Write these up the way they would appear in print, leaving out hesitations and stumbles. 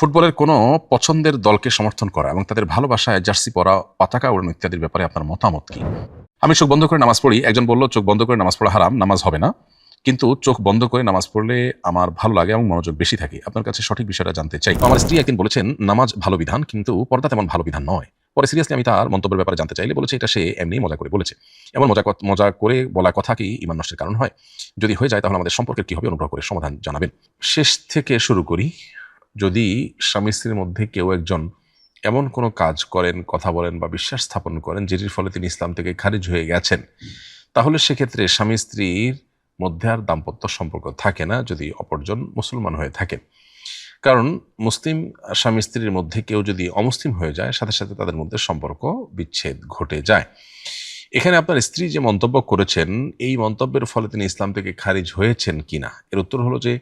ফুটবলের কোনো পছন্দের দলকে সমর্থন করা এবং তাদের ভালোবাসায় জার্সি পরা, পতাকা ওড়ানো ইত্যাদির ব্যাপারে আপনার মতামত কি? আমি চোখ বন্ধ করে নামাজ পড়ি। একজন বলল, চোখ বন্ধ করে নামাজ পড়া হারাম, নামাজ হবে না। কিন্তু চোখ বন্ধ করে নামাজ পড়লে আমার ভালো লাগে এবং মনোযোগ বেশি থাকে। আপনার কাছে সঠিক বিষয়টা জানতে চাই। তো আমার স্ত্রী একদিন বলেছেন, নামাজ ভালো বিধান, কিন্তু পর্দা তেমন ভালো বিধান নয়। পরে সিরিয়াসলি আমি তার মন্তব্যের ব্যাপারে জানতে চাইলে বলেছে, এটা সে এমনি মজা করে বলেছে। এমন মজা করে বলা কথা কি ঈমান নষ্টের কারণ হয়? যদি হয়ে যায় তাহলে আমাদের সম্পর্কের কি হবে? অনুগ্রহ করে সমাধান জানাবেন। শেষ থেকে শুরু করি। যদি স্বামী স্ত্রীর মধ্যে কেউ একজন এমন কোনো কাজ করেন, কথা বলেন বা বিশ্বাস স্থাপন করেন যেটির ফলে তিনি ইসলাম থেকে খারিজ হয়ে গেছেন, তাহলে সেক্ষেত্রে স্বামী স্ত্রীর মধ্যে আর দাম্পত্য সম্পর্ক থাকে না, যদি অপরজন মুসলমান হয়ে থাকেন। কারণ মুসলিম স্বামী স্ত্রীর মধ্যে কেউ যদি অমুসলিম হয়ে যায়, সাথে সাথে তাদের মধ্যে সম্পর্ক বিচ্ছেদ ঘটে যায়। এখানে আপনার স্ত্রী যে মন্তব্য করেছেন, এই মন্তব্যের ফলে তিনি ইসলাম থেকে খারিজ হয়েছেন কিনা, এর উত্তর হলো যে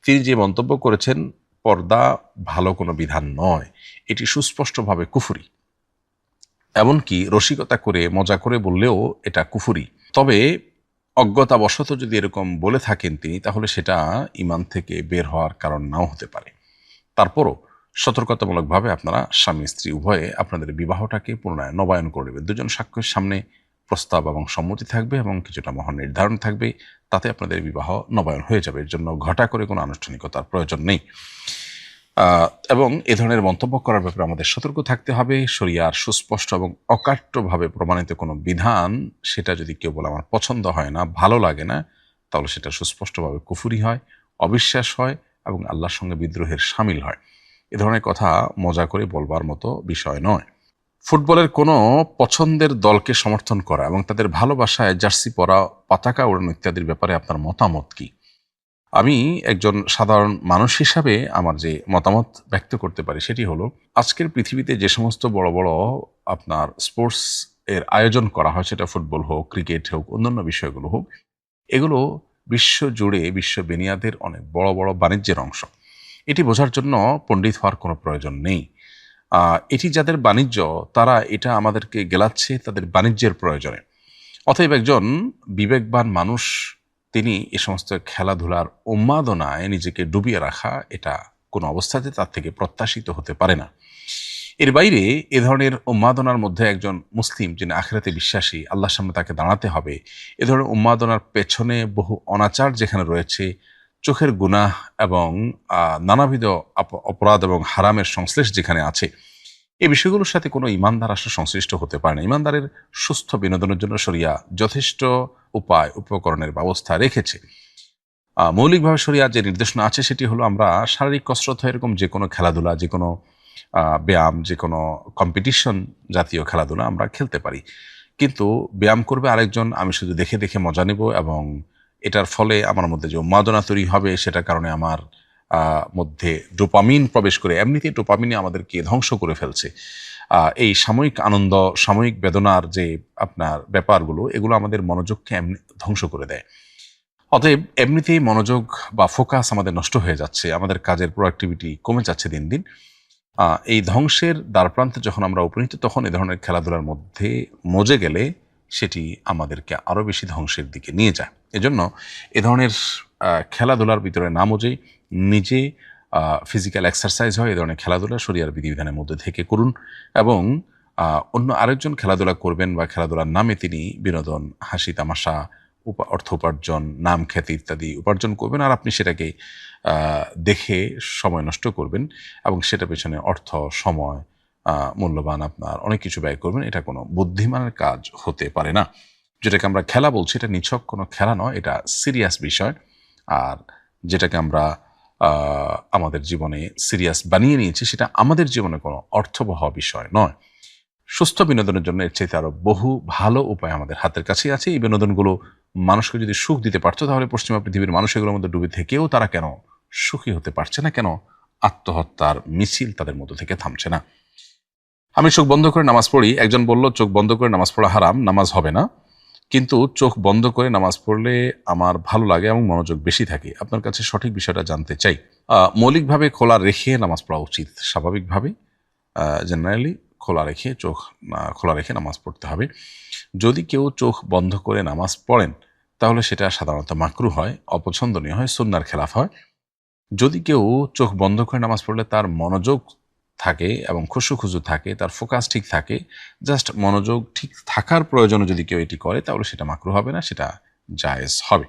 তিনি যে মন্তব্য করেছেন পর্দা ভালো কোনো বিধান নয়, এটি সুস্পষ্টভাবে কুফরি। এমনকি রসিকতা করে, মজা করে বললেও এটা কুফরি। তবে অজ্ঞতাবশত যদি এরকম বলে থাকেন তিনি, তাহলে সেটা ঈমান থেকে বের হওয়ার কারণ নাও হতে পারে। তারপরও সতর্কতামূলকভাবে আপনারা স্বামী স্ত্রী উভয়ে আপনাদের বিবাহটাকে পুনরায় নবায়ন করে নেবেন। দুজন সাক্ষ্যের সামনে প্রস্তাব এবং সম্মতি থাকবে এবং কিছুটা মহান নির্ধারণ থাকবে, তাতে আপনাদের বিবাহ নবায়ন হয়ে যাবে। এর জন্য ঘটা করে কোনো আনুষ্ঠানিকতার প্রয়োজন নেই। এবং এ ধরনের মন্তব্য করার ব্যাপারে আমাদের সতর্ক থাকতে হবে। শরিয়ার সুস্পষ্ট এবং অকাট্যভাবে প্রমাণিত কোনো বিধান, সেটা যদি কেউ বলে আমার পছন্দ হয় না, ভালো লাগে না, তাহলে সেটা সুস্পষ্টভাবে কুফরি হয়, অবিশ্বাস হয় এবং আল্লাহর সঙ্গে বিদ্রোহের শামিল হয়। এ ধরনের কথা মজা করে বলবার মতো বিষয় নয়। ফুটবলের কোনো পছন্দের দলকে সমর্থন করা এবং তাদের ভালোবাসায় জার্সি পরা, পতাকা ওড়ানো ইত্যাদির ব্যাপারে আপনার মতামত কি? আমি একজন সাধারণ মানুষ হিসাবে আমার যে মতামত ব্যক্ত করতে পারি সেটি হলো, আজকের পৃথিবীতে যে সমস্ত বড় বড় আপনার স্পোর্টস এর আয়োজন করা হয়, সেটা ফুটবল হোক, ক্রিকেট হোক, অন্যান্য বিষয়গুলো হোক, এগুলো বিশ্ব জুড়ে বিশ্ব বেনিয়াদের অনেক বড় বড় বাণিজ্যের অংশ। এটি বোঝার জন্য পণ্ডিত হওয়ার কোনো প্রয়োজন নেই। এটি যাদের বাণিজ্য, তারা এটা আমাদেরকে গেলাচ্ছে তাদের বাণিজ্যের প্রয়োজনে। অতএব একজন বিবেকবান মানুষ তিনি এ সমস্ত খেলাধুলার উন্মাদনায় নিজেকে ডুবিয়ে রাখা, এটা কোনো অবস্থাতে তার থেকে প্রত্যাশিত হতে পারে না। এর বাইরে এ ধরনের উন্মাদনার মধ্যে একজন মুসলিম যিনি আখিরাতে বিশ্বাসী, আল্লাহর সামনে তাকে দাঁড়াতে হবে। এ ধরনের উন্মাদনার পেছনে বহু অনাচার যেখানে রয়েছে, চোখের গুনাহ এবং নানাবিধ অপরাধ এবং হারামের সংশ্লেষ যেখানে আছে, এই বিষয়গুলোর সাথে কোনো ইমানদার আসলে সংশ্লিষ্ট হতে পারে না। ইমানদারের সুস্থ বিনোদনের জন্য শরিয়া যথেষ্ট উপকরণের ব্যবস্থা রেখেছে। মৌলিকভাবে শরিয়ার যে নির্দেশনা আছে সেটি হলো, আমরা শারীরিক কসরত হয় এরকম যে কোনো খেলাধুলা, যে কোনো ব্যায়াম, যে কোনো কম্পিটিশন জাতীয় খেলাধুলা আমরা খেলতে পারি। কিন্তু ব্যায়াম করবে আরেকজন, আমি শুধু দেখে দেখে মজা নেব এবং এটার ফলে আমার মধ্যে যে উন্মাদনা তৈরি হবে, সেটার কারণে আমার মধ্যে ডোপামিন প্রবেশ করে, এমনিতেই ডোপামিনে আমাদেরকে ধ্বংস করে ফেলছে। এই সাময়িক আনন্দ, সাময়িক বেদনার যে আপনার ব্যাপারগুলো, এগুলো আমাদের মনোযোগকে এমনি ধ্বংস করে দেয়। অতএব এমনিতেই মনোযোগ বা ফোকাস আমাদের নষ্ট হয়ে যাচ্ছে, আমাদের কাজের প্রোডাক্টিভিটি কমে যাচ্ছে দিন দিন। এই ধ্বংসের দ্বারপ্রান্তে যখন আমরা উপনীত, তখন এ ধরনের খেলাধুলার মধ্যে মজে গেলে সেটি আমাদেরকে আরও বেশি ধ্বংসের দিকে নিয়ে যায়। এজন্য এ ধরনের খেলাধুলার ভিতরে না মজে নিজে ফিজিক্যাল এক্সারসাইজ হয়, এ ধরনের খেলাধুলা শরিয়ার বিধিবিধানের মধ্যে থেকে করুন এবং অন্য আরেকজন খেলাধুলা করবেন বা খেলাধুলার নামে তিনি বিনোদন, হাসি তামাশা, অর্থ উপার্জন, নাম খ্যাতি ইত্যাদি উপার্জন করবেন, আর আপনি সেটাকে দেখে সময় নষ্ট করবেন এবং সেটা পেছনে অর্থ, সময়, মূল্যবান আপনার অনেক কিছু ব্যয় করবেন। এটা কোনো বুদ্ধিমানের কাজ হতে পারে না। যেটাকে আমরা খেলা বলছি, এটা নিছক কোনো খেলা নয়, এটা সিরিয়াস বিষয়। আর যেটাকে আমরা আমাদের জীবনে সিরিয়াস বানিয়ে নিয়েছি, সেটা আমাদের জীবনে কোনো অর্থবহ বিষয় নয়। সুস্থ বিনোদনের জন্য এর চাইতে আরো বহু ভালো উপায় আমাদের হাতের কাছেই আছে। এই বিনোদনগুলো মানুষকে যদি সুখ দিতে পারতো, তাহলে পশ্চিমা পৃথিবীর মানুষ এগুলোর মধ্যে ডুবে থেকেও তারা কেন সুখী হতে পারছে না? কেন আত্মহত্যার মিছিল তাদের মধ্য থেকে থামছে না? আমি চোখ বন্ধ করে নামাজ পড়ি। একজন বলল, চোখ বন্ধ করে নামাজ পড়া হারাম, নামাজ হবে না। কিন্তু চোখ বন্ধ করে নামাজ পড়লে আমার ভালো লাগে এবং মনোযোগ বেশি থাকে। আপনার কাছে সঠিক বিষয়টা জানতে চাই। মৌলিকভাবে খোলা রেখে নামাজ পড়া উচিত, স্বাভাবিকভাবে জেনারেলি খোলা রেখে নামাজ পড়তে হবে। যদি কেউ চোখ বন্ধ করে নামাজ পড়েন, তাহলে সেটা সাধারণত মাকরুহ হয়, অপছন্দনীয় হয়, সুন্নাহর খেলাফ হয়। যদি কেউ চোখ বন্ধ করে নামাজ পড়লে তার মনোযোগ থাকে এবং খুশু থাকে, তার ফোকাস ঠিক থাকে, জাস্ট মনোযোগ ঠিক থাকার প্রয়োজনে যদি কেউ এটি করে তাহলে সেটা মাকরুহ হবে না, সেটা জায়েজ হবে।